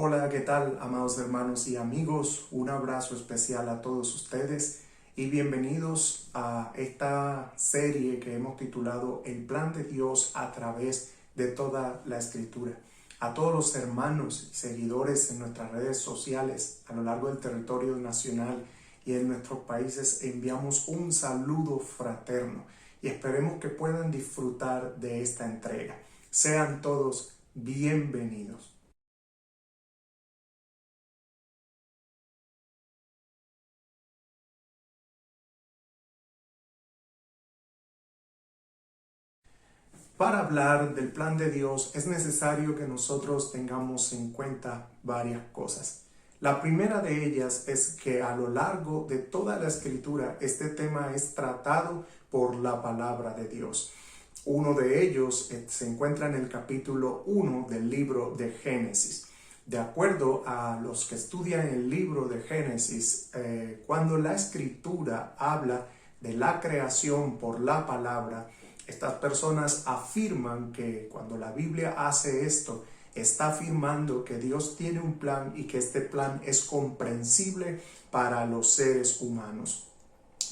Hola, ¿qué tal, amados hermanos y amigos? Un abrazo especial a todos ustedes y bienvenidos a esta serie que hemos titulado El plan de Dios a través de toda la Escritura. A todos los hermanos y seguidores en nuestras redes sociales a lo largo del territorio nacional y en nuestros países enviamos un saludo fraterno y esperemos que puedan disfrutar de esta entrega. Sean todos bienvenidos. Para hablar del plan de Dios es necesario que nosotros tengamos en cuenta varias cosas. La primera de ellas es que a lo largo de toda la Escritura este tema es tratado por la palabra de Dios. Uno de ellos se encuentra en el capítulo 1 del libro de Génesis. De acuerdo a los que estudian el libro de Génesis, cuando la Escritura habla de la creación por la palabra, estas personas afirman que cuando la Biblia hace esto, está afirmando que Dios tiene un plan y que este plan es comprensible para los seres humanos.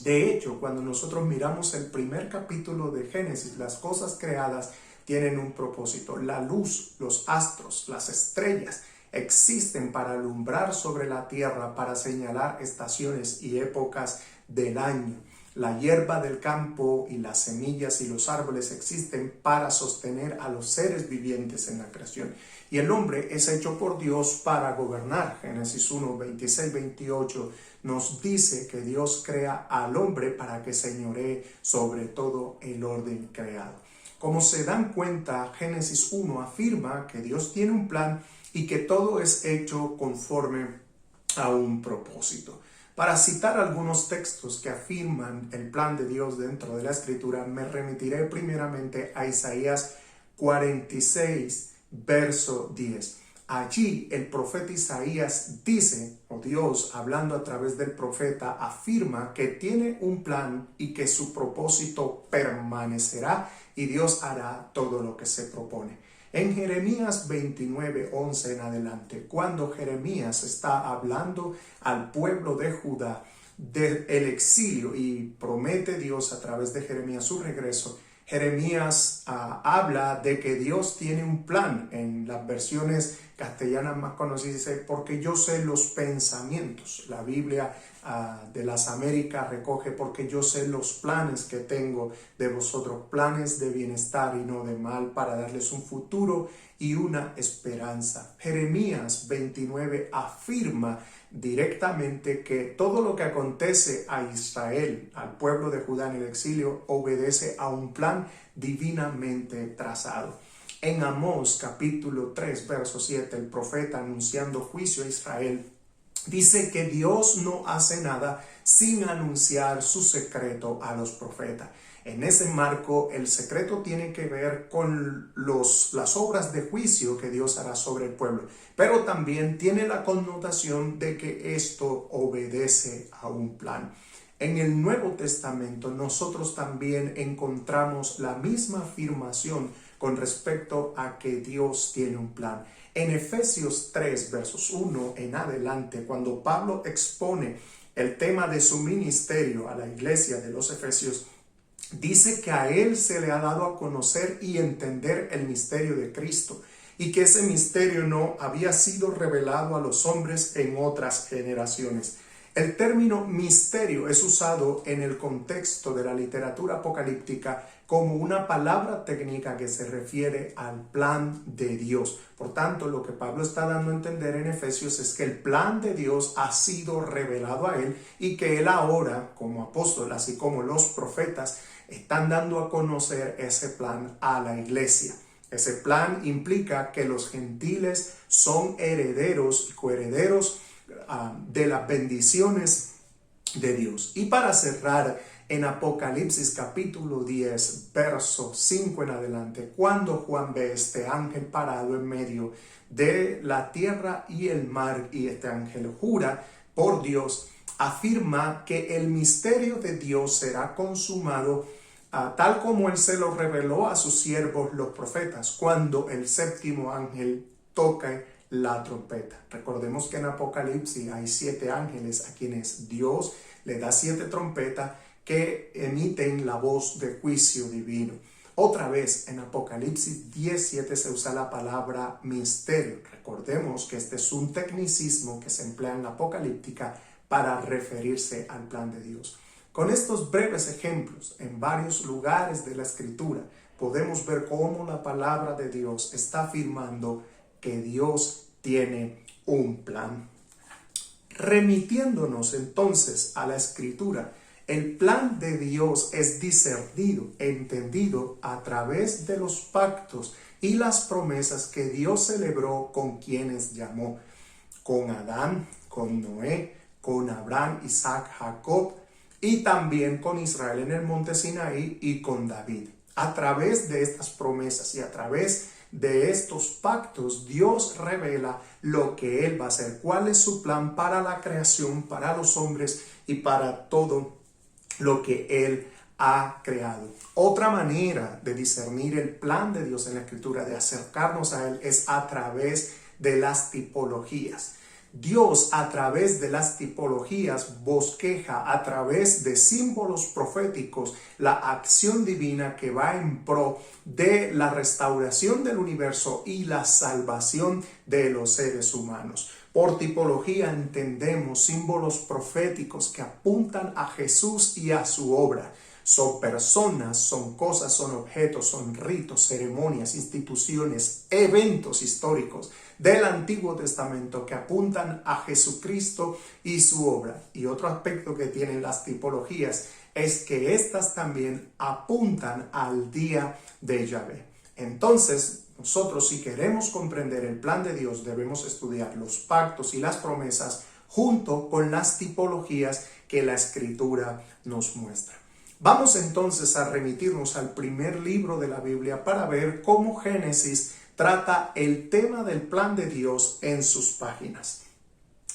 De hecho, cuando nosotros miramos el primer capítulo de Génesis, las cosas creadas tienen un propósito. La luz, los astros, las estrellas existen para alumbrar sobre la tierra, para señalar estaciones y épocas del año. La hierba del campo y las semillas y los árboles existen para sostener a los seres vivientes en la creación. Y el hombre es hecho por Dios para gobernar. Génesis 1, 26, 28 nos dice que Dios crea al hombre para que señoree sobre todo el orden creado. Como se dan cuenta, Génesis 1 afirma que Dios tiene un plan y que todo es hecho conforme a un propósito. Para citar algunos textos que afirman el plan de Dios dentro de la Escritura, me remitiré primeramente a Isaías 46, verso 10. Allí el profeta Isaías dice, o Dios hablando a través del profeta, afirma que tiene un plan y que su propósito permanecerá y Dios hará todo lo que se propone. En Jeremías 29, 11 en adelante, cuando Jeremías está hablando al pueblo de Judá del exilio y promete Dios a través de Jeremías su regreso, Jeremías habla de que Dios tiene un plan. En las versiones castellanas más conocidas dice, porque yo sé los pensamientos. La Biblia de las Américas recoge, porque yo sé los planes que tengo de vosotros, planes de bienestar y no de mal, para darles un futuro y una esperanza. Jeremías 29 afirma directamente que todo lo que acontece a Israel, al pueblo de Judá en el exilio, obedece a un plan divinamente trazado. En Amós capítulo 3, verso 7, el profeta anunciando juicio a Israel, dice que Dios no hace nada sin anunciar su secreto a los profetas. En ese marco, el secreto tiene que ver con las obras de juicio que Dios hará sobre el pueblo, pero también tiene la connotación de que esto obedece a un plan. En el Nuevo Testamento nosotros también encontramos la misma afirmación con respecto a que Dios tiene un plan. En Efesios 3, versos 1 en adelante, cuando Pablo expone el tema de su ministerio a la iglesia de los Efesios, dice que a él se le ha dado a conocer y entender el misterio de Cristo y que ese misterio no había sido revelado a los hombres en otras generaciones. El término misterio es usado en el contexto de la literatura apocalíptica como una palabra técnica que se refiere al plan de Dios. Por tanto, lo que Pablo está dando a entender en Efesios es que el plan de Dios ha sido revelado a él y que él ahora, como apóstol, así como los profetas, están dando a conocer ese plan a la iglesia. Ese plan implica que los gentiles son herederos y coherederos de las bendiciones de Dios. Y para cerrar, en Apocalipsis capítulo 10, verso 5 en adelante, cuando Juan ve este ángel parado en medio de la tierra y el mar, y este ángel jura por Dios, afirma que el misterio de Dios será consumado tal como él se lo reveló a sus siervos los profetas, cuando el séptimo ángel toque la trompeta. Recordemos que en Apocalipsis hay 7 ángeles a quienes Dios le da 7 trompetas que emiten la voz de juicio divino. Otra vez en Apocalipsis 10:7 se usa la palabra misterio. Recordemos que este es un tecnicismo que se emplea en la apocalíptica para referirse al plan de Dios. Con estos breves ejemplos en varios lugares de la Escritura podemos ver cómo la palabra de Dios está afirmando que Dios tiene un plan. Remitiéndonos entonces a la Escritura, el plan de Dios es discernido, entendido a través de los pactos y las promesas que Dios celebró con quienes llamó, con Adán, con Noé, con Abraham, Isaac, Jacob y también con Israel en el monte Sinaí y con David. A través de estas promesas y a través de estos pactos, Dios revela lo que Él va a hacer, cuál es su plan para la creación, para los hombres y para todo lo que Él ha creado. Otra manera de discernir el plan de Dios en la Escritura, de acercarnos a Él, es a través de las tipologías. Dios, a través de las tipologías, bosqueja a través de símbolos proféticos la acción divina que va en pro de la restauración del universo y la salvación de los seres humanos. Por tipología entendemos símbolos proféticos que apuntan a Jesús y a su obra. Son personas, son cosas, son objetos, son ritos, ceremonias, instituciones, eventos históricos del Antiguo Testamento que apuntan a Jesucristo y su obra. Y otro aspecto que tienen las tipologías es que estas también apuntan al día de Yahvé. Entonces, nosotros, si queremos comprender el plan de Dios, debemos estudiar los pactos y las promesas junto con las tipologías que la Escritura nos muestra. Vamos entonces a remitirnos al primer libro de la Biblia para ver cómo Génesis trata el tema del plan de Dios en sus páginas.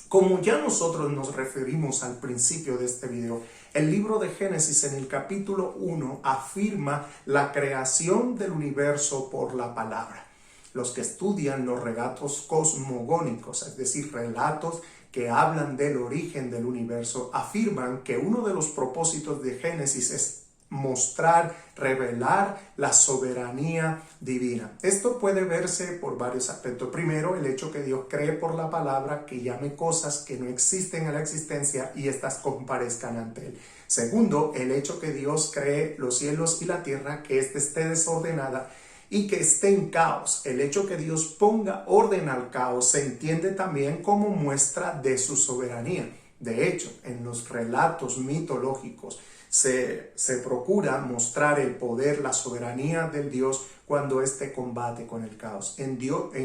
Como ya nosotros nos referimos al principio de este video, el libro de Génesis en el capítulo 1 afirma la creación del universo por la palabra. Los que estudian los relatos cosmogónicos, es decir, relatos que hablan del origen del universo, afirman que uno de los propósitos de Génesis es mostrar, revelar la soberanía divina. Esto puede verse por varios aspectos. Primero, el hecho que Dios cree por la palabra, que llame cosas que no existen a la existencia y éstas comparezcan ante Él. Segundo, el hecho que Dios cree los cielos y la tierra, que ésta esté desordenada y que esté en caos. El hecho que Dios ponga orden al caos se entiende también como muestra de su soberanía. De hecho, en los relatos mitológicos se procura mostrar el poder, la soberanía del Dios cuando éste combate con el caos. En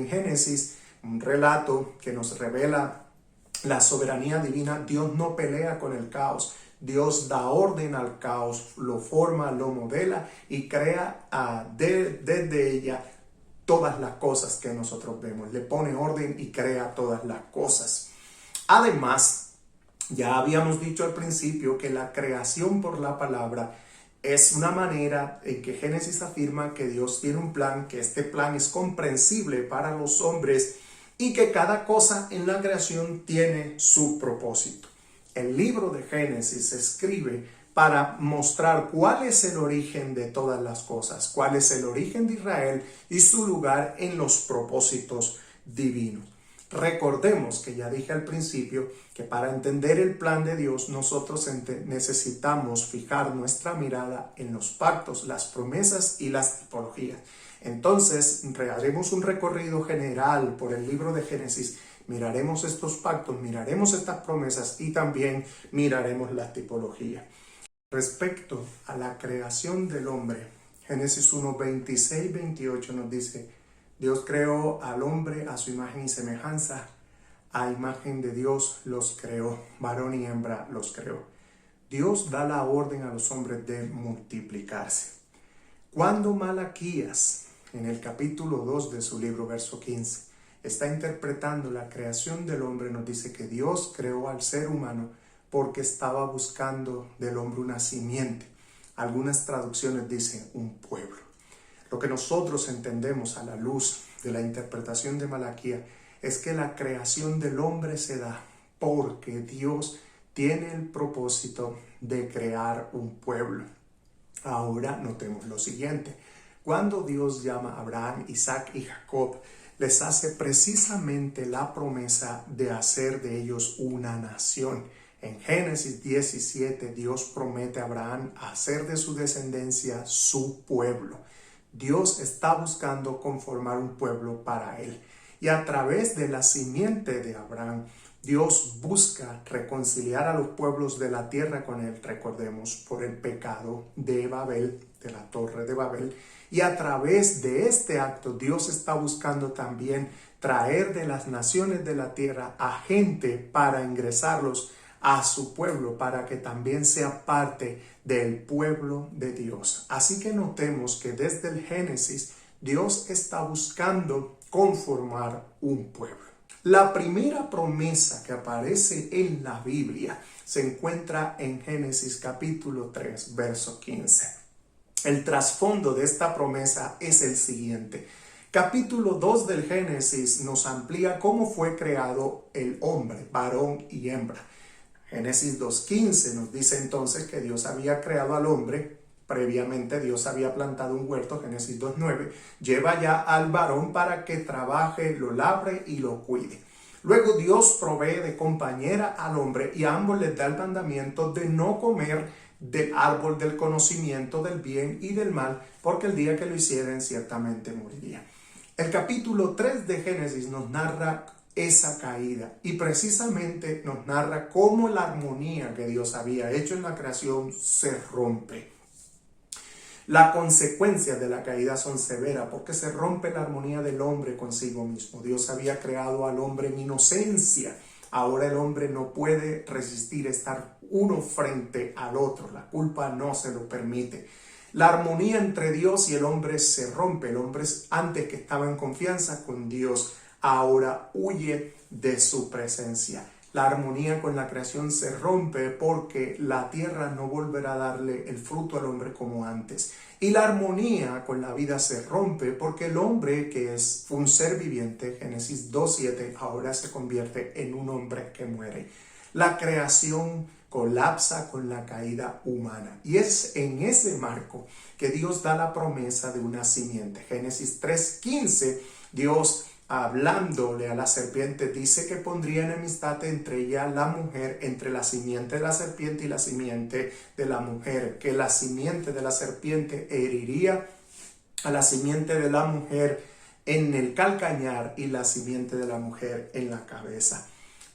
Génesis, un relato que nos revela la soberanía divina, Dios no pelea con el caos. Dios da orden al caos, lo forma, lo modela y crea desde ella todas las cosas que nosotros vemos. Le pone orden y crea todas las cosas. Además, ya habíamos dicho al principio que la creación por la palabra es una manera en que Génesis afirma que Dios tiene un plan, que este plan es comprensible para los hombres y que cada cosa en la creación tiene su propósito. El libro de Génesis se escribe para mostrar cuál es el origen de todas las cosas, cuál es el origen de Israel y su lugar en los propósitos divinos. Recordemos que ya dije al principio que para entender el plan de Dios nosotros necesitamos fijar nuestra mirada en los pactos, las promesas y las tipologías. Entonces haremos un recorrido general por el libro de Génesis, miraremos estos pactos, miraremos estas promesas y también miraremos la tipología. Respecto a la creación del hombre, Génesis 1, 26, 28 nos dice: Dios creó al hombre a su imagen y semejanza, a imagen de Dios los creó, varón y hembra los creó. Dios da la orden a los hombres de multiplicarse. Cuando Malaquías, en el capítulo 2 de su libro, verso 15, está interpretando la creación del hombre, nos dice que Dios creó al ser humano porque estaba buscando del hombre una simiente. Algunas traducciones dicen un pueblo. Lo que nosotros entendemos a la luz de la interpretación de Malaquías es que la creación del hombre se da porque Dios tiene el propósito de crear un pueblo. Ahora notemos lo siguiente. Cuando Dios llama a Abraham, Isaac y Jacob, les hace precisamente la promesa de hacer de ellos una nación. En Génesis 17, Dios promete a Abraham hacer de su descendencia su pueblo. Dios está buscando conformar un pueblo para él. Y a través de la simiente de Abraham, Dios busca reconciliar a los pueblos de la tierra con él, recordemos, por el pecado de Babel, de la torre de Babel. Y a través de este acto, Dios está buscando también traer de las naciones de la tierra a gente para ingresarlos a su pueblo, para que también sea parte del pueblo de Dios. Así que notemos que desde el Génesis, Dios está buscando conformar un pueblo. La primera promesa que aparece en la Biblia se encuentra en Génesis capítulo 3, verso 15. El trasfondo de esta promesa es el siguiente. Capítulo 2 del Génesis nos amplía cómo fue creado el hombre, varón y hembra. Génesis 2:15 nos dice entonces que Dios había creado al hombre. Previamente Dios había plantado un huerto, Génesis 2:9, lleva ya al varón para que trabaje, lo labre y lo cuide. Luego Dios provee de compañera al hombre y a ambos les da el mandamiento de no comer del árbol del conocimiento del bien y del mal, porque el día que lo hicieren ciertamente moriría. El capítulo 3 de Génesis nos narra esa caída y precisamente nos narra cómo la armonía que Dios había hecho en la creación se rompe. Las consecuencias de la caída son severas porque se rompe la armonía del hombre consigo mismo. Dios había creado al hombre en inocencia. Ahora el hombre no puede resistir estar uno frente al otro. La culpa no se lo permite. La armonía entre Dios y el hombre se rompe. El hombre, antes que estaba en confianza con Dios, ahora huye de su presencia. La armonía con la creación se rompe porque la tierra no volverá a darle el fruto al hombre como antes. Y la armonía con la vida se rompe porque el hombre, que es un ser viviente, Génesis 2:7, ahora se convierte en un hombre que muere. La creación colapsa con la caída humana. Y es en ese marco que Dios da la promesa de una simiente. Génesis 3:15, Dios hablándole a la serpiente dice que pondría enemistad entre ella, la mujer, entre la simiente de la serpiente y la simiente de la mujer, que la simiente de la serpiente heriría a la simiente de la mujer en el calcañar y la simiente de la mujer en la cabeza.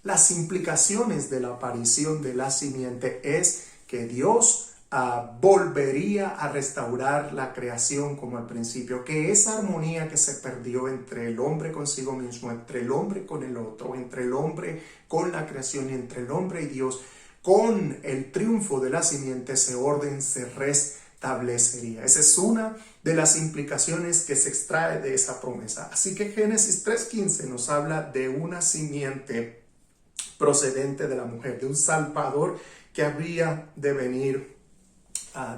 Las implicaciones de la aparición de la simiente es que Dios volvería a restaurar la creación como al principio, que esa armonía que se perdió entre el hombre consigo mismo, entre el hombre con el otro, entre el hombre con la creación y entre el hombre y Dios, con el triunfo de la simiente, ese orden se restablecería. Esa es una de las implicaciones que se extrae de esa promesa. Así que Génesis 3:15 nos habla de una simiente procedente de la mujer, de un salvador que habría de venir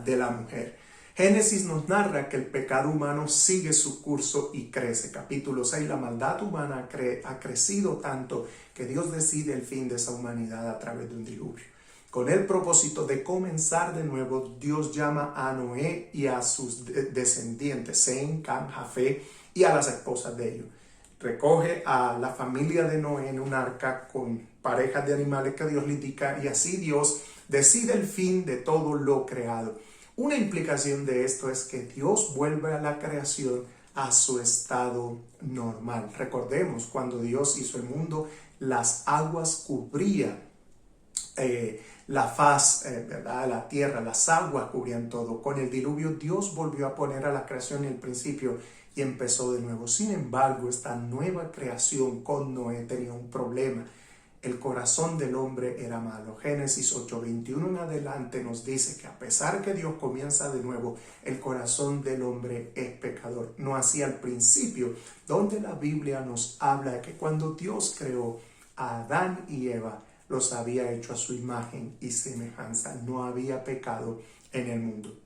de la mujer. Génesis nos narra que el pecado humano sigue su curso y crece. Capítulo 6, la maldad humana ha crecido tanto que Dios decide el fin de esa humanidad a través de un diluvio. Con el propósito de comenzar de nuevo, Dios llama a Noé y a sus descendientes, Sem, Cam, Jafé, y a las esposas de ellos. Recoge a la familia de Noé en un arca con parejas de animales que Dios le indica, y así Dios decide el fin de todo lo creado. Una implicación de esto es que Dios vuelve a la creación a su estado normal. Recordemos, cuando Dios hizo el mundo, las aguas cubrían la faz, ¿verdad? La tierra, las aguas cubrían todo. Con el diluvio Dios volvió a poner a la creación en el principio y empezó de nuevo. Sin embargo, esta nueva creación con Noé tenía un problema. El corazón del hombre era malo. Génesis 8:21 en adelante nos dice que a pesar que Dios comienza de nuevo, el corazón del hombre es pecador. No así al principio, donde la Biblia nos habla de que cuando Dios creó a Adán y Eva, los había hecho a su imagen y semejanza. No había pecado en el mundo.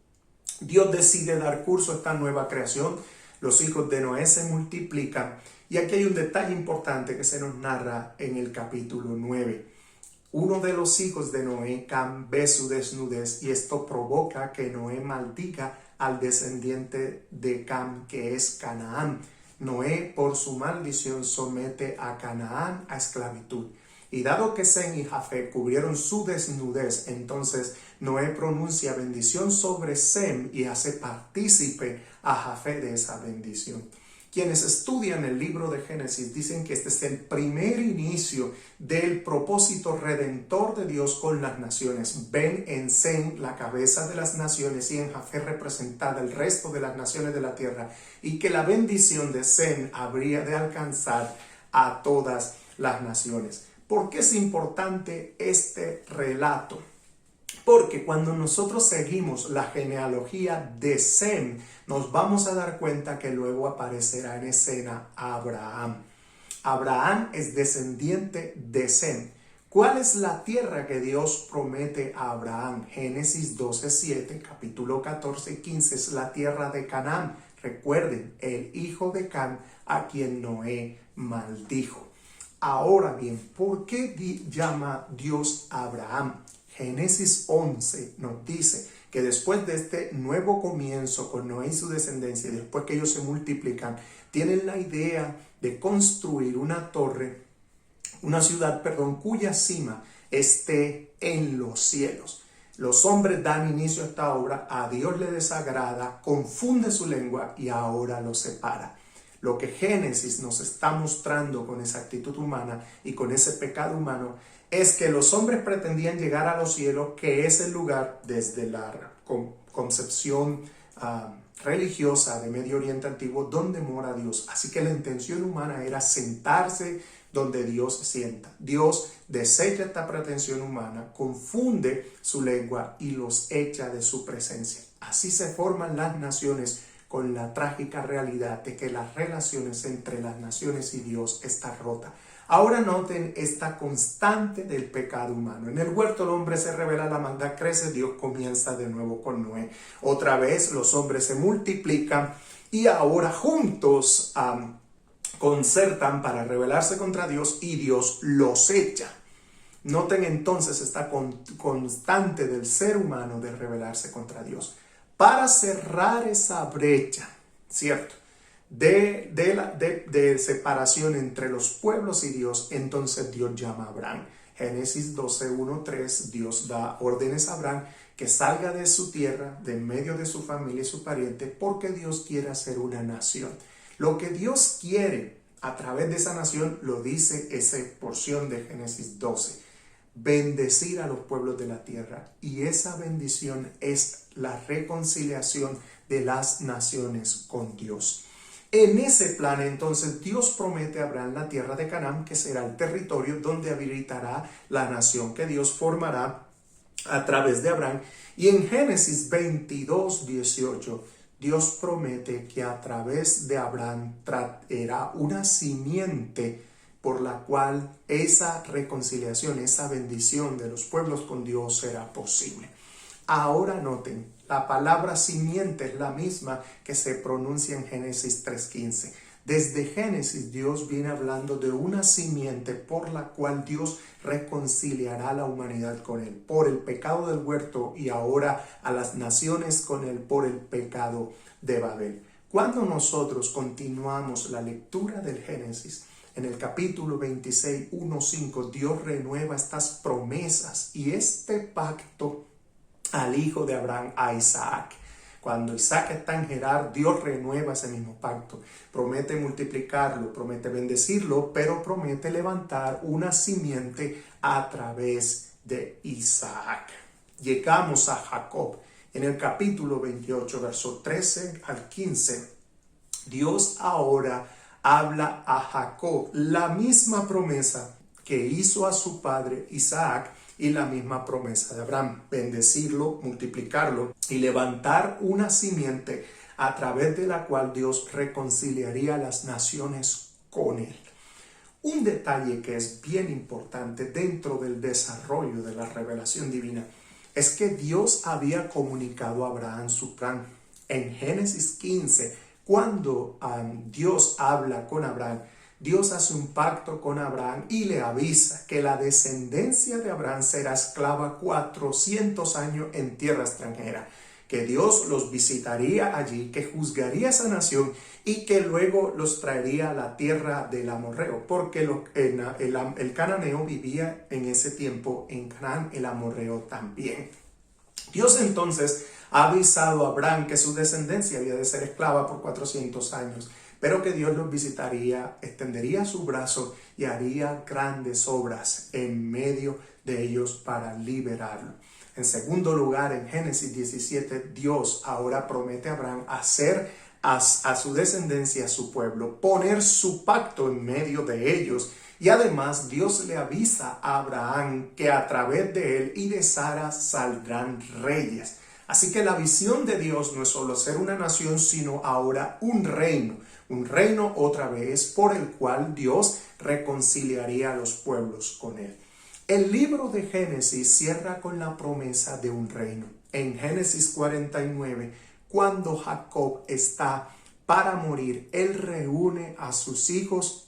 Dios decide dar curso a esta nueva creación. Los hijos de Noé se multiplican Y aquí hay un detalle importante que se nos narra en el capítulo 9. Uno de los hijos de Noé, Cam, ve su desnudez y esto provoca que Noé maldiga al descendiente de Cam, que es Canaán. Noé, por su maldición, somete a Canaán a esclavitud. Y dado que Sem y Jafet cubrieron su desnudez, entonces Noé pronuncia bendición sobre Sem y hace partícipe a Jafet de esa bendición. Quienes estudian el libro de Génesis dicen que este es el primer inicio del propósito redentor de Dios con las naciones. Ven en Sem la cabeza de las naciones y en Jafet representada el resto de las naciones de la tierra, y que la bendición de Sem habría de alcanzar a todas las naciones. ¿Por qué es importante este relato? Porque cuando nosotros seguimos la genealogía de Sem, nos vamos a dar cuenta que luego aparecerá en escena Abraham. Abraham es descendiente de Sem. ¿Cuál es la tierra que Dios promete a Abraham? Génesis 12:7, capítulo 14 y 15 es la tierra de Canaán. Recuerden, el hijo de Cam a quien Noé maldijo. Ahora bien, ¿por qué llama Dios a Abraham? Génesis 11 nos dice que después de este nuevo comienzo con Noé y su descendencia, después que ellos se multiplican, tienen la idea de construir una ciudad, cuya cima esté en los cielos. Los hombres dan inicio a esta obra, a Dios le desagrada, confunde su lengua y ahora los separa. Lo que Génesis nos está mostrando con esa actitud humana y con ese pecado humano es que los hombres pretendían llegar a los cielos, que es el lugar desde la concepción religiosa de Medio Oriente Antiguo donde mora Dios. Así que la intención humana era sentarse donde Dios se sienta. Dios desecha esta pretensión humana, confunde su lengua y los echa de su presencia. Así se forman las naciones, con la trágica realidad de que las relaciones entre las naciones y Dios están rotas. Ahora noten esta constante del pecado humano. En el huerto el hombre se revela, la maldad crece, Dios comienza de nuevo con Noé. Otra vez los hombres se multiplican y ahora juntos concertan para rebelarse contra Dios y Dios los echa. Noten entonces esta constante del ser humano de rebelarse contra Dios. Para cerrar esa brecha, ¿cierto?, de separación entre los pueblos y Dios, entonces Dios llama a Abraham. Génesis 12:1-3, Dios da órdenes a Abraham que salga de su tierra, de en medio de su familia y su pariente, porque Dios quiere hacer una nación. Lo que Dios quiere a través de esa nación lo dice esa porción de Génesis 12. Bendecir a los pueblos de la tierra, y esa bendición es la reconciliación de las naciones con Dios. En ese plan entonces Dios promete a Abraham la tierra de Canaán, que será el territorio donde habilitará la nación que Dios formará a través de Abraham. Y en Génesis 22:18 Dios promete que a través de Abraham traerá una simiente por la cual esa reconciliación, esa bendición de los pueblos con Dios será posible. Ahora noten, la palabra simiente es la misma que se pronuncia en Génesis 3:15. Desde Génesis Dios viene hablando de una simiente por la cual Dios reconciliará a la humanidad con él, por el pecado del huerto, y ahora a las naciones con él por el pecado de Babel. Cuando nosotros continuamos la lectura del Génesis, en el capítulo 26, 1-5, Dios renueva estas promesas y este pacto al hijo de Abraham, a Isaac. Cuando Isaac está en Gerar, Dios renueva ese mismo pacto. Promete multiplicarlo, promete bendecirlo, pero promete levantar una simiente a través de Isaac. Llegamos a Jacob. En el capítulo 28, verso 13 al 15, Dios ahora habla a Jacob la misma promesa que hizo a su padre Isaac y la misma promesa de Abraham: bendecirlo, multiplicarlo y levantar una simiente a través de la cual Dios reconciliaría a las naciones con él. Un detalle que es bien importante dentro del desarrollo de la revelación divina es que Dios había comunicado a Abraham su plan. En Génesis 15, cuando Dios habla con Abraham, Dios hace un pacto con Abraham y le avisa que la descendencia de Abraham será esclava 400 años en tierra extranjera, que Dios los visitaría allí, que juzgaría esa nación y que luego los traería a la tierra del amorreo, porque el cananeo vivía en ese tiempo en Canaán, el amorreo también. Dios entonces ha avisado a Abraham que su descendencia había de ser esclava por 400 años, pero que Dios los visitaría, extendería su brazo y haría grandes obras en medio de ellos para liberarlo. En segundo lugar, en Génesis 17, Dios ahora promete a Abraham hacer a su descendencia, a su pueblo, poner su pacto en medio de ellos. Y además Dios le avisa a Abraham que a través de él y de Sara saldrán reyes. Así que la visión de Dios no es solo ser una nación, sino ahora un reino otra vez por el cual Dios reconciliaría a los pueblos con él. El libro de Génesis cierra con la promesa de un reino. En Génesis 49, cuando Jacob está para morir, él reúne a sus hijos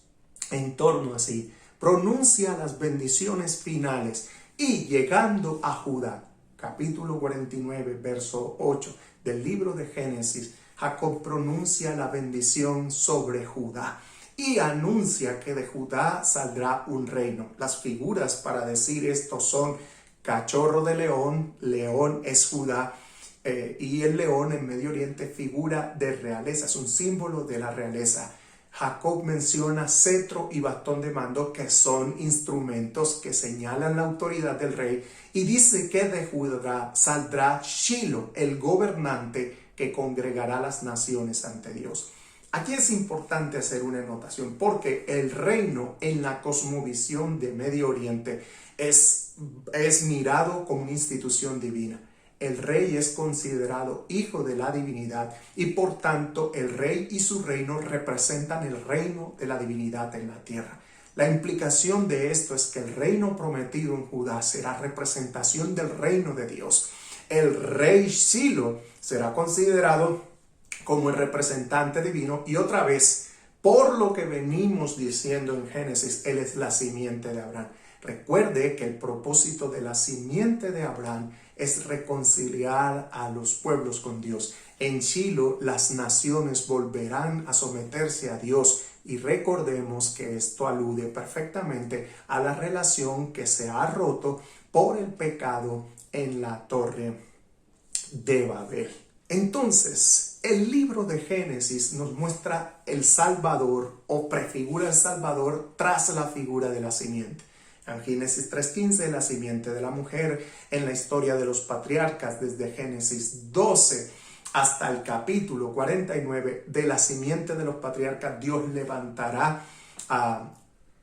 en torno a sí, pronuncia las bendiciones finales y llegando a Judá, capítulo 49, verso 8 del libro de Génesis, Jacob pronuncia la bendición sobre Judá y anuncia que de Judá saldrá un reino. Las figuras para decir esto son cachorro de león, león es Judá, y el león en Medio Oriente figura de realeza, es un símbolo de la realeza. Jacob menciona cetro y bastón de mando, que son instrumentos que señalan la autoridad del rey, y dice que de Judá saldrá Shilo, el gobernante que congregará las naciones ante Dios. Aquí es importante hacer una anotación, porque el reino en la cosmovisión de Medio Oriente es mirado como una institución divina. El rey es considerado hijo de la divinidad y por tanto el rey y su reino representan el reino de la divinidad en la tierra. La implicación de esto es que el reino prometido en Judá será representación del reino de Dios. El rey Shilo será considerado como el representante divino y otra vez, por lo que venimos diciendo en Génesis, él es la simiente de Abraham. Recuerde que el propósito de la simiente de Abraham es reconciliar a los pueblos con Dios. En Shilo las naciones volverán a someterse a Dios y recordemos que esto alude perfectamente a la relación que se ha roto por el pecado en la torre de Babel. Entonces, el libro de Génesis nos muestra el Salvador o prefigura el Salvador tras la figura de la simiente. En Génesis 3:15, la simiente de la mujer, en la historia de los patriarcas, desde Génesis 12 hasta el capítulo 49, de la simiente de los patriarcas, Dios levantará a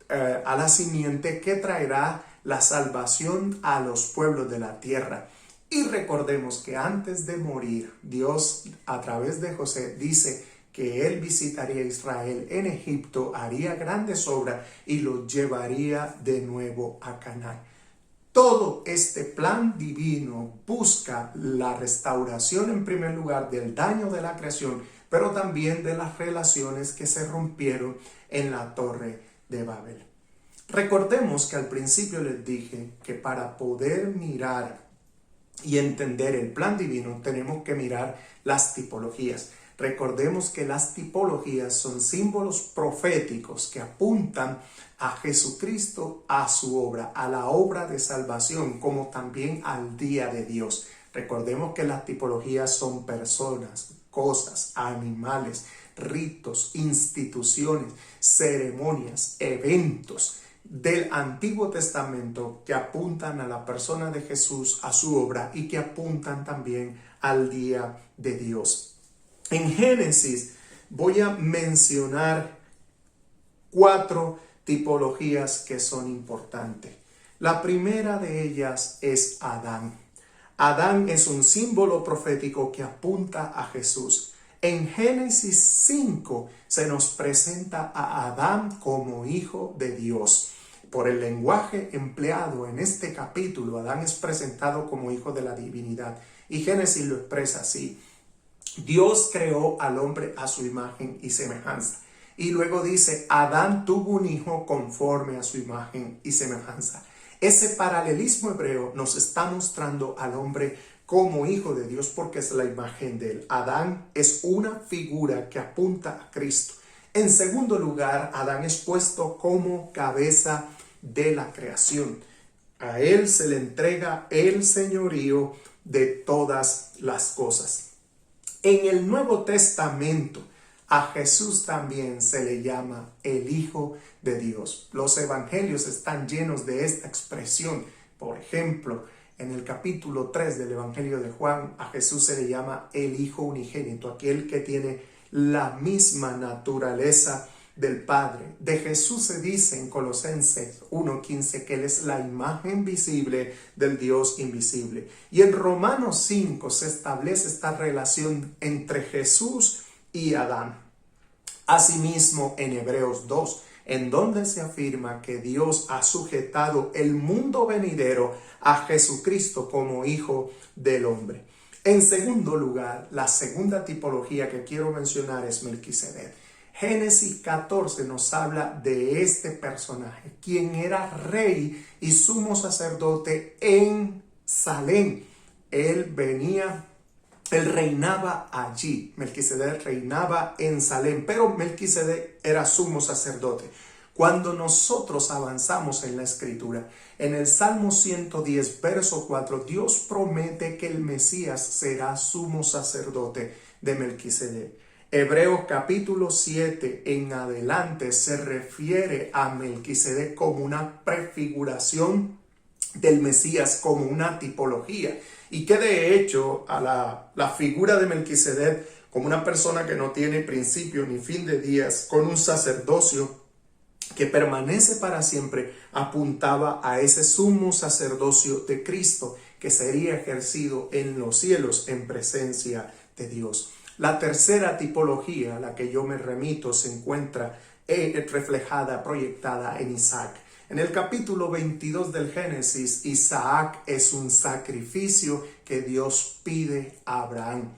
la simiente que traerá la salvación a los pueblos de la tierra. Y recordemos que antes de morir, Dios a través de José dice que él visitaría a Israel en Egipto, haría grandes obras y los llevaría de nuevo a Canaán. Todo este plan divino busca la restauración en primer lugar del daño de la creación, pero también de las relaciones que se rompieron en la torre de Babel. Recordemos que al principio les dije que para poder mirar y entender el plan divino tenemos que mirar las tipologías. Recordemos que las tipologías son símbolos proféticos que apuntan a Jesucristo, a su obra, a la obra de salvación, como también al día de Dios. Recordemos que las tipologías son personas, cosas, animales, ritos, instituciones, ceremonias, eventos del Antiguo Testamento que apuntan a la persona de Jesús, a su obra y que apuntan también al día de Dios. En Génesis voy a mencionar 4 tipologías que son importantes. La primera de ellas es Adán. Adán es un símbolo profético que apunta a Jesús. En Génesis 5 se nos presenta a Adán como hijo de Dios. Por el lenguaje empleado en este capítulo, Adán es presentado como hijo de la divinidad. Y Génesis lo expresa así: Dios creó al hombre a su imagen y semejanza. Y luego dice, Adán tuvo un hijo conforme a su imagen y semejanza. Ese paralelismo hebreo nos está mostrando al hombre como hijo de Dios porque es la imagen de él. Adán es una figura que apunta a Cristo. En segundo lugar, Adán es puesto como cabeza de la creación. A él se le entrega el señorío de todas las cosas. En el Nuevo Testamento, a Jesús también se le llama el Hijo de Dios. Los evangelios están llenos de esta expresión. Por ejemplo, en el capítulo 3 del Evangelio de Juan, a Jesús se le llama el Hijo unigénito, aquel que tiene la misma naturaleza del Padre. De Jesús se dice en Colosenses 1:15 que Él es la imagen visible del Dios invisible. Y en Romanos 5 se establece esta relación entre Jesús y Adán. Asimismo, en Hebreos 2, en donde se afirma que Dios ha sujetado el mundo venidero a Jesucristo como Hijo del Hombre. En segundo lugar, la segunda tipología que quiero mencionar es Melquisedec. Génesis 14 nos habla de este personaje, quien era rey y sumo sacerdote en Salem. Él reinaba allí. Melquisedec reinaba en Salem, pero Melquisedec era sumo sacerdote. Cuando nosotros avanzamos en la escritura, en el Salmo 110, verso 4, Dios promete que el Mesías será sumo sacerdote de Melquisedec. Hebreos capítulo 7 en adelante se refiere a Melquisedec como una prefiguración del Mesías, como una tipología. Y que de hecho a la figura de Melquisedec como una persona que no tiene principio ni fin de días, con un sacerdocio que permanece para siempre, apuntaba a ese sumo sacerdocio de Cristo que sería ejercido en los cielos en presencia de Dios. La tercera tipología a la que yo me remito se encuentra reflejada, proyectada en Isaac. En el capítulo 22 del Génesis, Isaac es un sacrificio que Dios pide a Abraham.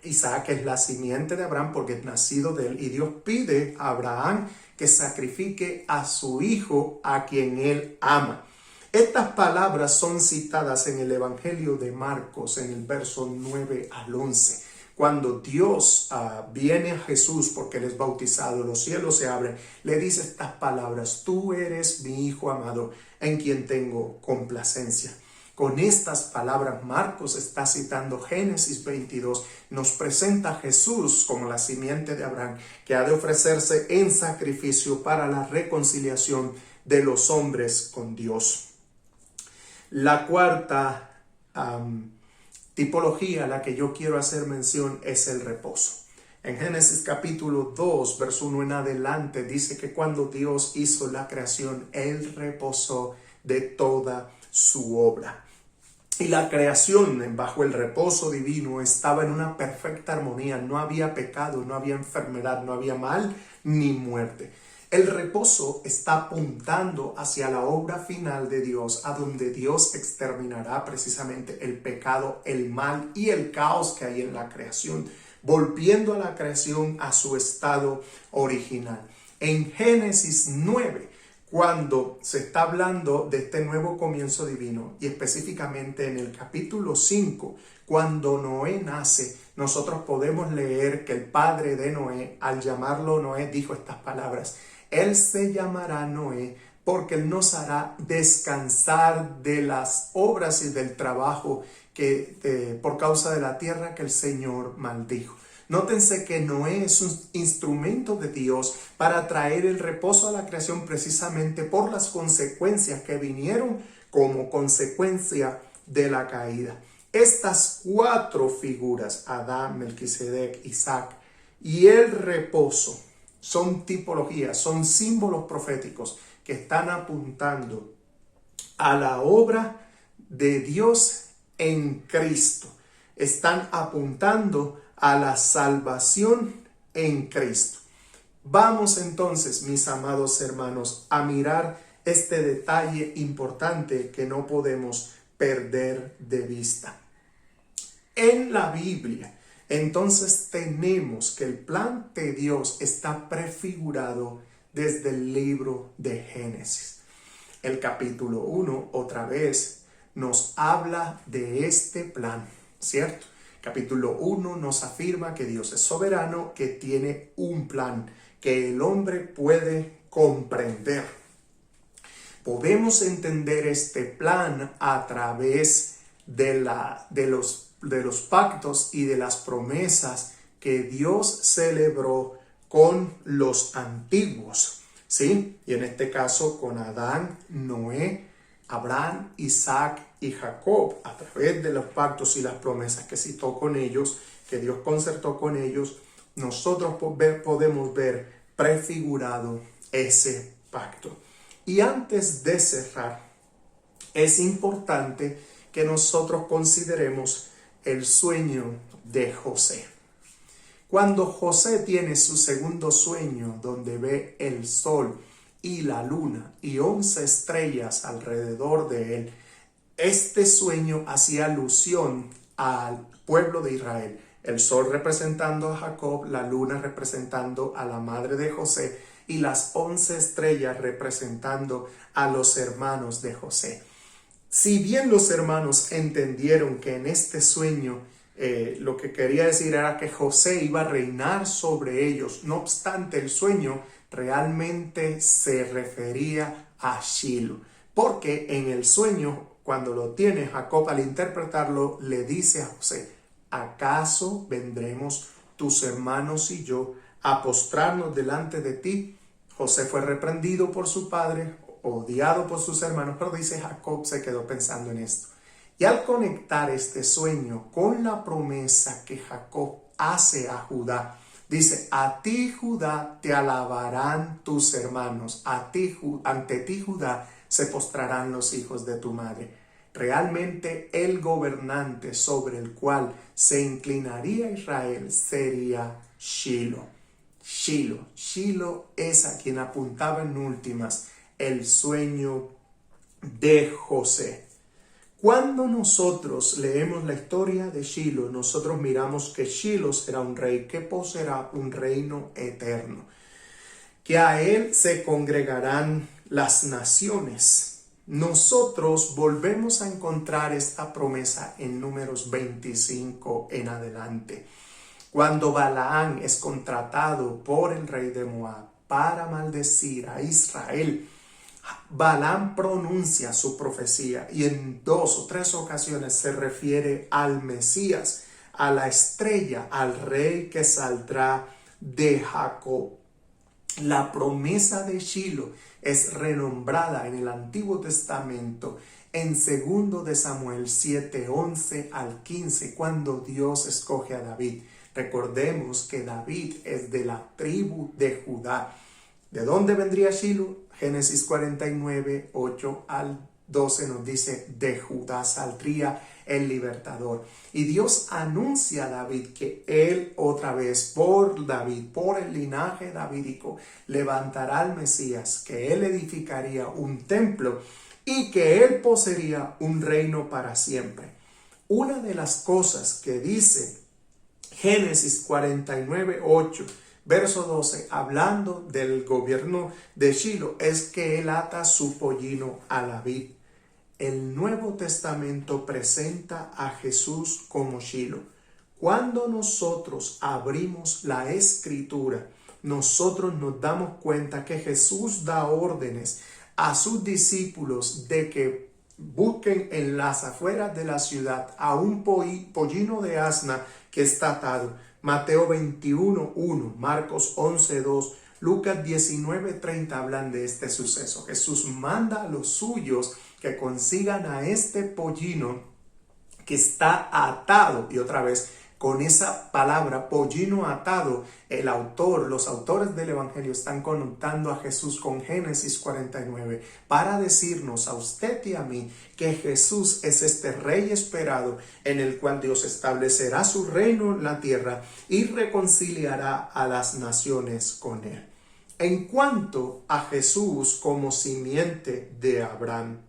Isaac es la simiente de Abraham porque es nacido de él, y Dios pide a Abraham que sacrifique a su hijo a quien él ama. Estas palabras son citadas en el Evangelio de Marcos en el verso 9 al 11. Cuando Dios viene a Jesús porque él es bautizado, los cielos se abren, le dice estas palabras: tú eres mi hijo amado en quien tengo complacencia. Con estas palabras Marcos está citando Génesis 22, nos presenta a Jesús como la simiente de Abraham que ha de ofrecerse en sacrificio para la reconciliación de los hombres con Dios. La cuarta tipología a la que yo quiero hacer mención es el reposo. En Génesis capítulo 2, verso 1 en adelante, dice que cuando Dios hizo la creación, Él reposó de toda su obra. Y la creación bajo el reposo divino estaba en una perfecta armonía. No había pecado, no había enfermedad, no había mal ni muerte. El reposo está apuntando hacia la obra final de Dios, a donde Dios exterminará precisamente el pecado, el mal y el caos que hay en la creación, volviendo a la creación a su estado original. En Génesis 9, cuando se está hablando de este nuevo comienzo divino, y específicamente en el capítulo 5, cuando Noé nace, nosotros podemos leer que el padre de Noé, al llamarlo Noé, dijo estas palabras: él se llamará Noé porque él nos hará descansar de las obras y del trabajo por causa de la tierra que el Señor maldijo. Nótense que Noé es un instrumento de Dios para traer el reposo a la creación precisamente por las consecuencias que vinieron como consecuencia de la caída. Estas cuatro figuras, Adán, Melquisedec, Isaac y el reposo, son tipologías, son símbolos proféticos que están apuntando a la obra de Dios en Cristo. Están apuntando a la salvación en Cristo. Vamos entonces, mis amados hermanos, a mirar este detalle importante que no podemos perder de vista. En la Biblia, Entonces tenemos que el plan de Dios está prefigurado desde el libro de Génesis. El capítulo 1 otra vez nos habla de este plan, ¿cierto? Capítulo 1 nos afirma que Dios es soberano, que tiene un plan que el hombre puede comprender. Podemos entender este plan a través de los pactos y de las promesas que Dios celebró con los antiguos, ¿sí? Y en este caso con Adán, Noé, Abraham, Isaac y Jacob, a través de los pactos y las promesas que citó con ellos, que Dios concertó con ellos, nosotros podemos ver prefigurado ese pacto. Y antes de cerrar, es importante que nosotros consideremos el sueño de José. Cuando José tiene su segundo sueño, donde ve el sol y la luna y 11 estrellas alrededor de él, este sueño hacía alusión al pueblo de Israel. El sol representando a Jacob, la luna representando a la madre de José y las 11 estrellas representando a los hermanos de José. Si bien los hermanos entendieron que en este sueño lo que quería decir era que José iba a reinar sobre ellos, no obstante el sueño realmente se refería a Shiloh, porque en el sueño, cuando lo tiene Jacob, al interpretarlo, le dice a José: ¿acaso vendremos tus hermanos y yo a postrarnos delante de ti? José fue reprendido por su padre, odiado por sus hermanos, pero dice Jacob se quedó pensando en esto. Y al conectar este sueño con la promesa que Jacob hace a Judá, dice: a ti, Judá, te alabarán tus hermanos, ante ti, Judá, se postrarán los hijos de tu madre. Realmente el gobernante sobre el cual se inclinaría Israel sería Shiloh. Shiloh es a quien apuntaba en últimas el sueño de José. Cuando nosotros leemos la historia de Shiloh, nosotros miramos que Shiloh será un rey que poseerá un reino eterno, que a él se congregarán las naciones. Nosotros volvemos a encontrar esta promesa en Números 25 en adelante, cuando Balaán es contratado por el rey de Moab para maldecir a Israel. Balaam pronuncia su profecía y en 2 o 3 ocasiones se refiere al Mesías, a la estrella, al rey que saldrá de Jacob. La promesa de Shiloh es renombrada en el Antiguo Testamento en 2 de Samuel 7, 11 al 15, cuando Dios escoge a David. Recordemos que David es de la tribu de Judá. ¿De dónde vendría Shiloh? Génesis 49, 8 al 12 nos dice: de Judá saldría el libertador. Y Dios anuncia a David que él otra vez, por el linaje davídico, levantará al Mesías, que él edificaría un templo y que él poseería un reino para siempre. Una de las cosas que dice Génesis 49, 8, verso 12, hablando del gobierno de Shiloh, es que él ata su pollino a la vid. El Nuevo Testamento presenta a Jesús como Shiloh. Cuando nosotros abrimos la Escritura, nosotros nos damos cuenta que Jesús da órdenes a sus discípulos de que busquen en las afueras de la ciudad a un pollino de asna que está atado. Mateo 21, 1, Marcos 11, 2, Lucas 19, 30 hablan de este suceso. Jesús manda a los suyos que consigan a este pollino que está atado. Y otra vez, con esa palabra pollino atado, los autores del Evangelio están conectando a Jesús con Génesis 49 para decirnos a usted y a mí que Jesús es este rey esperado en el cual Dios establecerá su reino en la tierra y reconciliará a las naciones con él. En cuanto a Jesús como simiente de Abraham,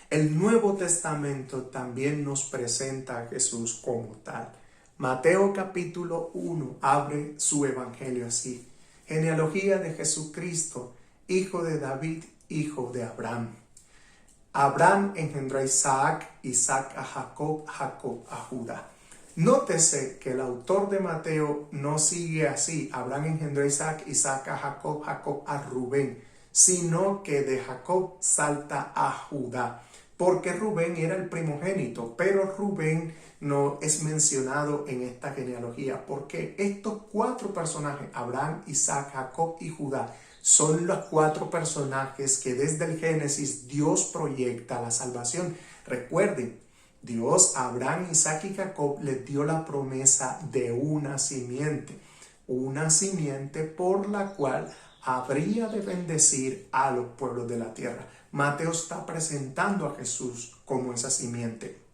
el Nuevo Testamento también nos presenta a Jesús como tal. Mateo capítulo 1 abre su evangelio así. Genealogía de Jesucristo, hijo de David, hijo de Abraham. Abraham engendró a Isaac, Isaac a Jacob, Jacob a Judá. Nótese que el autor de Mateo no sigue así. Abraham engendró a Isaac, Isaac a Jacob, Jacob a Rubén, sino que de Jacob salta a Judá, porque Rubén era el primogénito, pero Rubén no es mencionado en esta genealogía, porque estos 4 personajes, Abraham, Isaac, Jacob y Judá, son los 4 personajes que desde el Génesis Dios proyecta la salvación. Recuerden, Dios a Abraham, Isaac y Jacob les dio la promesa de una simiente por la cual habría de bendecir a los pueblos de la tierra. Mateo está presentando a Jesús como esa simiente.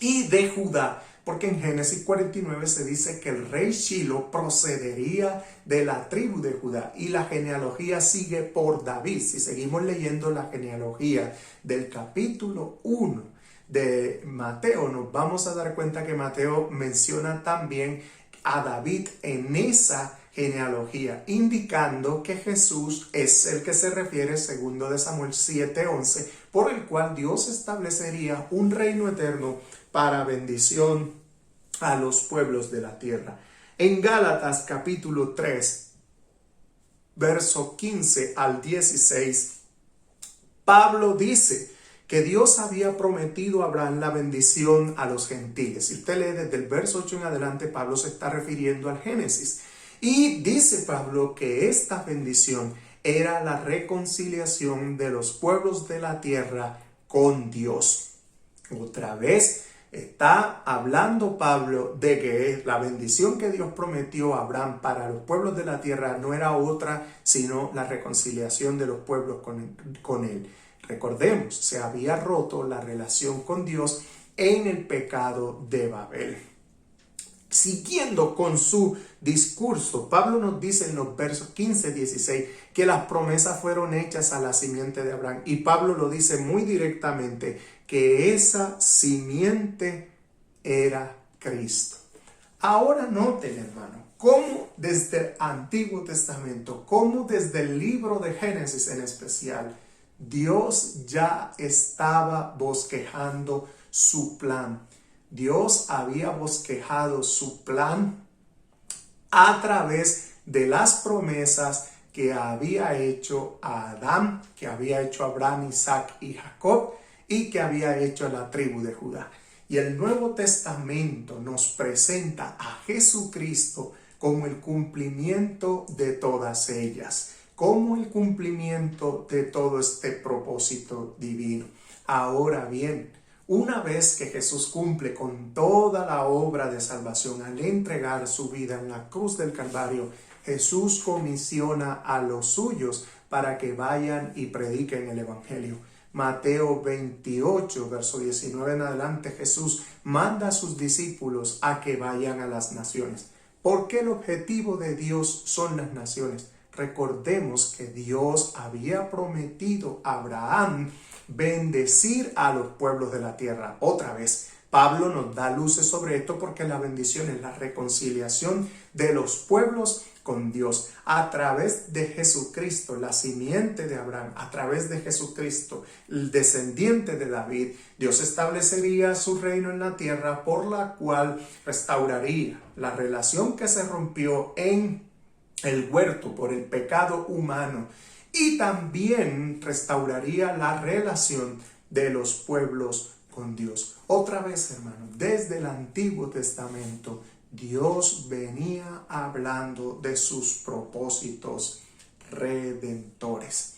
Y de Judá, porque en Génesis 49 se dice que el rey Shilo procedería de la tribu de Judá y la genealogía sigue por David. Si seguimos leyendo la genealogía del capítulo 1 de Mateo, nos vamos a dar cuenta que Mateo menciona también a David en esa genealogía, indicando que Jesús es el que se refiere, segundo de Samuel 7:11, por el cual Dios establecería un reino eterno para bendición a los pueblos de la tierra. En Gálatas capítulo 3, verso 15 al 16, Pablo dice que Dios había prometido a Abraham la bendición a los gentiles. Si usted lee desde el verso 8 en adelante, Pablo se está refiriendo al Génesis. Y dice Pablo que esta bendición era la reconciliación de los pueblos de la tierra con Dios. Otra vez está hablando Pablo de que la bendición que Dios prometió a Abraham para los pueblos de la tierra no era otra sino la reconciliación de los pueblos con él. Recordemos, se había roto la relación con Dios en el pecado de Babel. Siguiendo con su discurso, Pablo nos dice en los versos 15-16 que las promesas fueron hechas a la simiente de Abraham. Y Pablo lo dice muy directamente, que esa simiente era Cristo. Ahora noten, hermano, cómo desde el Antiguo Testamento, cómo desde el libro de Génesis en especial, Dios ya estaba bosquejando su plan. Dios había bosquejado su plan a través de las promesas que había hecho a Adán, que había hecho a Abraham, Isaac y Jacob, y que había hecho a la tribu de Judá. Y el Nuevo Testamento nos presenta a Jesucristo como el cumplimiento de todas ellas, como el cumplimiento de todo este propósito divino. Ahora bien, una vez que Jesús cumple con toda la obra de salvación al entregar su vida en la cruz del Calvario, Jesús comisiona a los suyos para que vayan y prediquen el Evangelio. Mateo 28, verso 19 en adelante, Jesús manda a sus discípulos a que vayan a las naciones. Porque el objetivo de Dios son las naciones. Recordemos que Dios había prometido a Abraham bendecir a los pueblos de la tierra. Otra vez, Pablo nos da luces sobre esto porque la bendición es la reconciliación de los pueblos con Dios a través de Jesucristo, la simiente de Abraham, a través de Jesucristo, el descendiente de David. Dios establecería su reino en la tierra, por la cual restauraría la relación que se rompió en el huerto por el pecado humano, y también restauraría la relación de los pueblos con Dios. Otra vez, hermano, desde el Antiguo Testamento, Dios venía hablando de sus propósitos redentores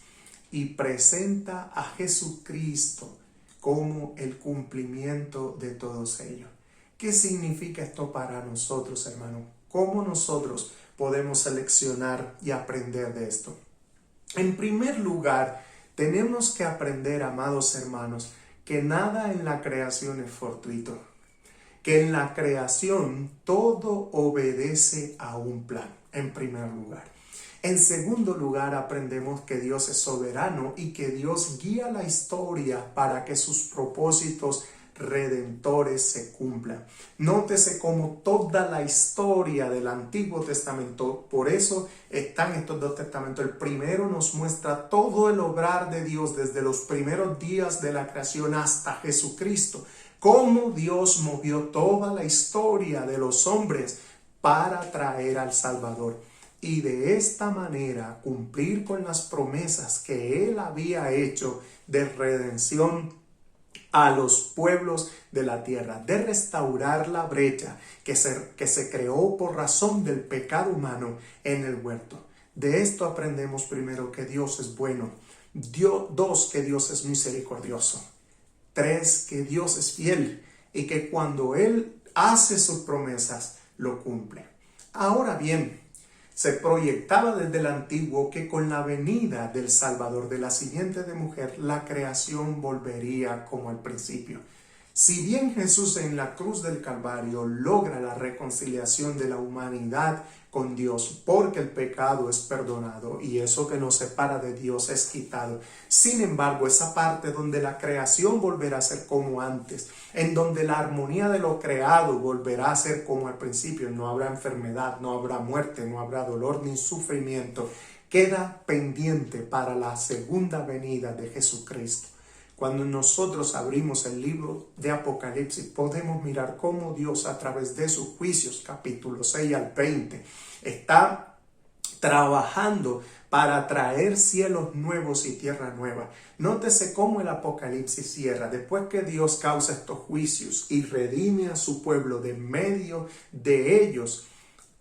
y presenta a Jesucristo como el cumplimiento de todos ellos. ¿Qué significa esto para nosotros, hermano? ¿Cómo nosotros podemos seleccionar y aprender de esto? En primer lugar, tenemos que aprender, amados hermanos, que nada en la creación es fortuito, que en la creación todo obedece a un plan, en primer lugar. En segundo lugar, aprendemos que Dios es soberano y que Dios guía la historia para que sus propósitos redentores se cumplan. Nótese cómo toda la historia del Antiguo Testamento, por eso están estos dos testamentos. El primero nos muestra todo el obrar de Dios desde los primeros días de la creación hasta Jesucristo. Cómo Dios movió toda la historia de los hombres para traer al Salvador. Y de esta manera cumplir con las promesas que Él había hecho de redención a los pueblos de la tierra, de restaurar la brecha que se creó por razón del pecado humano en el huerto. De esto aprendemos primero que Dios es bueno, dos, que Dios es misericordioso, tres, que Dios es fiel y que cuando Él hace sus promesas, lo cumple. Ahora bien, se proyectaba desde el antiguo que con la venida del Salvador, de la simiente de mujer, la creación volvería como al principio. Si bien Jesús en la cruz del Calvario logra la reconciliación de la humanidad con Dios, porque el pecado es perdonado y eso que nos separa de Dios es quitado. Sin embargo, esa parte donde la creación volverá a ser como antes, en donde la armonía de lo creado volverá a ser como al principio, no habrá enfermedad, no habrá muerte, no habrá dolor ni sufrimiento, queda pendiente para la segunda venida de Jesucristo. Cuando nosotros abrimos el libro de Apocalipsis, podemos mirar cómo Dios, a través de sus juicios, capítulo 6 al 20, está trabajando para traer cielos nuevos y tierra nueva. Nótese cómo el Apocalipsis cierra. Después que Dios causa estos juicios y redime a su pueblo de medio de ellos,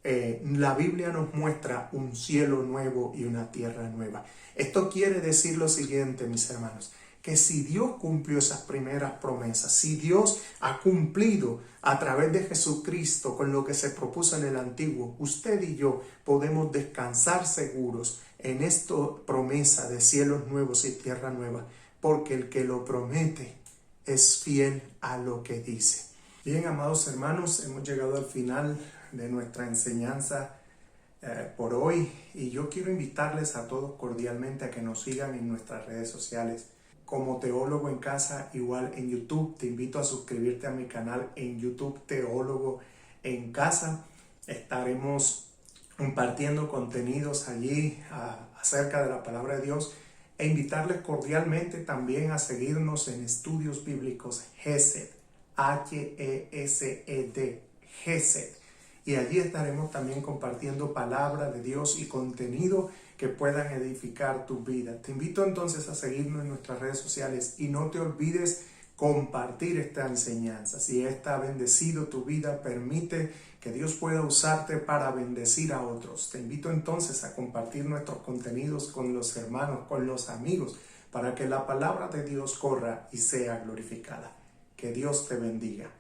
la Biblia nos muestra un cielo nuevo y una tierra nueva. Esto quiere decir lo siguiente, mis hermanos, que si Dios cumplió esas primeras promesas, si Dios ha cumplido a través de Jesucristo con lo que se propuso en el antiguo, usted y yo podemos descansar seguros en esta promesa de cielos nuevos y tierra nueva, porque el que lo promete es fiel a lo que dice. Bien, amados hermanos, hemos llegado al final de nuestra enseñanza por hoy y yo quiero invitarles a todos cordialmente a que nos sigan en nuestras redes sociales. Como Teólogo en Casa, igual en YouTube, te invito a suscribirte a mi canal en YouTube, Teólogo en Casa. Estaremos compartiendo contenidos allí acerca de la palabra de Dios e invitarles cordialmente también a seguirnos en Estudios Bíblicos GESED, H-E-S-E-D, GESED. Y allí estaremos también compartiendo palabra de Dios y contenido que puedan edificar tu vida. Te invito entonces a seguirnos en nuestras redes sociales y no te olvides compartir esta enseñanza. Si esta ha bendecido tu vida, permite que Dios pueda usarte para bendecir a otros. Te invito entonces a compartir nuestros contenidos con los hermanos, con los amigos, para que la palabra de Dios corra y sea glorificada. Que Dios te bendiga.